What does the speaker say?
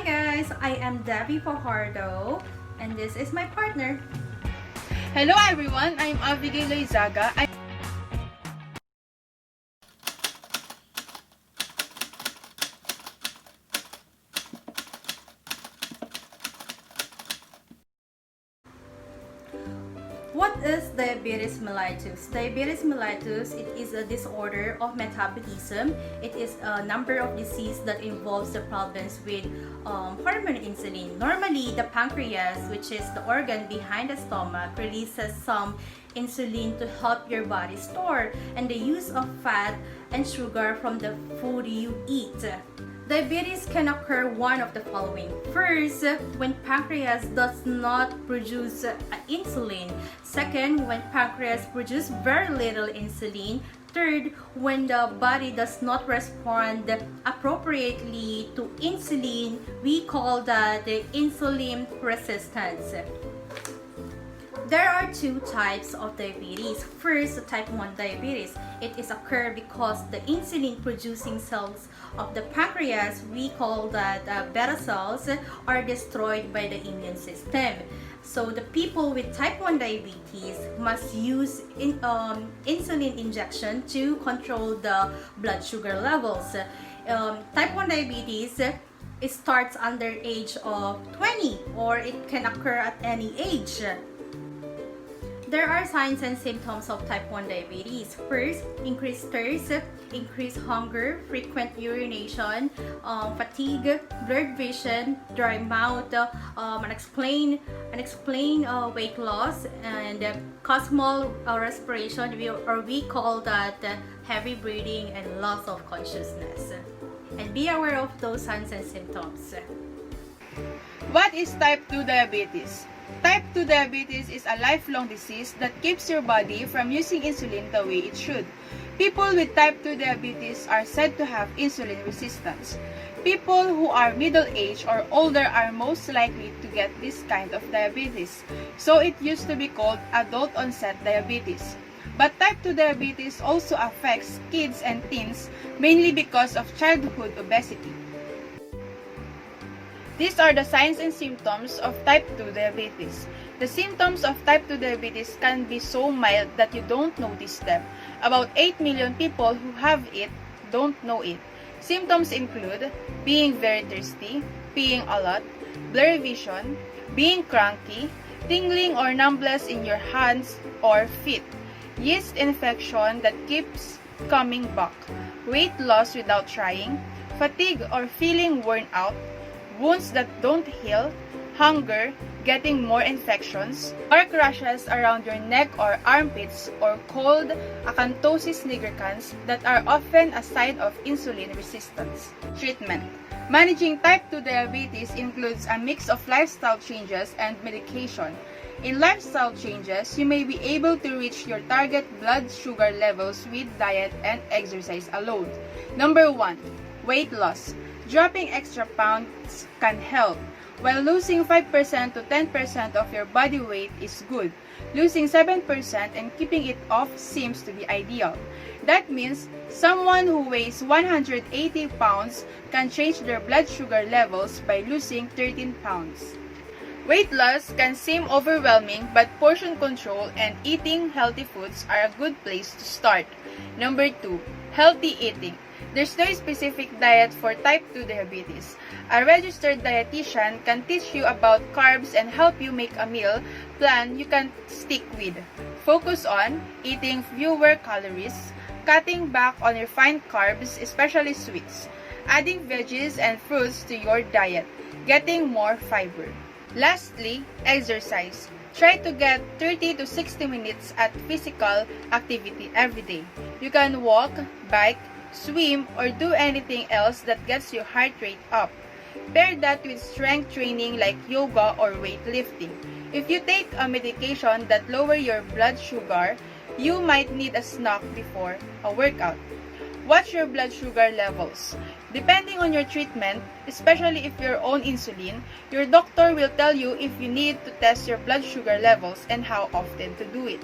Hi guys, I am Debbie Fajardo and this is my partner. Hello everyone, I'm Abigail Loizaga. What is diabetes mellitus? Diabetes mellitus, it is a disorder of metabolism. It is a number of disease that involves the problems with hormone insulin. Normally, the pancreas, which is the organ behind the stomach, releases some insulin to help your body store and the use of fat and sugar from the food you eat. Diabetes can occur one of the following. First, when pancreas does not produce insulin. Second, when pancreas produces very little insulin. Third, when the body does not respond appropriately to insulin, we call that the insulin resistance. There are two types of diabetes. First, type 1 diabetes. It is occur because the insulin producing cells of the pancreas, we call that beta cells, are destroyed by the immune system. So the people with type 1 diabetes must use insulin injection to control the blood sugar levels. Type 1 diabetes, it starts under age of 20 or it can occur at any age. There are signs and symptoms of type 1 diabetes. First, increased thirst, increased hunger, frequent urination, fatigue, blurred vision, dry mouth, unexplained weight loss, and small respiration, or we call that heavy breathing and loss of consciousness. And be aware of those signs and symptoms. What is type 2 diabetes? Type 2 diabetes is a lifelong disease that keeps your body from using insulin the way it should. People with type 2 diabetes are said to have insulin resistance. People who are middle-aged or older are most likely to get this kind of diabetes, so it used to be called adult-onset diabetes. But type 2 diabetes also affects kids and teens, mainly because of childhood obesity. These are the signs and symptoms of type 2 diabetes. The symptoms of type 2 diabetes can be so mild that you don't notice them. About 8 million people who have it don't know it. Symptoms include being very thirsty, peeing a lot, blurry vision, being cranky, tingling or numbness in your hands or feet, yeast infection that keeps coming back, weight loss without trying, fatigue or feeling worn out, wounds that don't heal, hunger, getting more infections, dark rashes around your neck or armpits, or cold acanthosis nigricans that are often a sign of insulin resistance. Treatment. Managing type 2 diabetes includes a mix of lifestyle changes and medication. In lifestyle changes, you may be able to reach your target blood sugar levels with diet and exercise alone. Number 1. Weight loss. Dropping extra pounds can help. While losing 5% to 10% of your body weight is good, losing 7% and keeping it off seems to be ideal. That means someone who weighs 180 pounds can change their blood sugar levels by losing 13 pounds. Weight loss can seem overwhelming, but portion control and eating healthy foods are a good place to start. Number 2. Healthy eating. There's no specific diet for type 2 diabetes. A registered dietitian can teach you about carbs and help you make a meal plan you can stick with. Focus on eating fewer calories, cutting back on refined carbs, especially sweets, adding veggies and fruits to your diet, getting more fiber. Lastly, exercise. Try to get 30 to 60 minutes at physical activity every day. You can walk, bike, swim, or do anything else that gets your heart rate up. Pair that with strength training like yoga or weightlifting. If you take a medication that lower your blood sugar, you might need a snack before a workout. Watch your blood sugar levels. Depending on your treatment, especially if you're on insulin, your doctor will tell you if you need to test your blood sugar levels and how often to do it.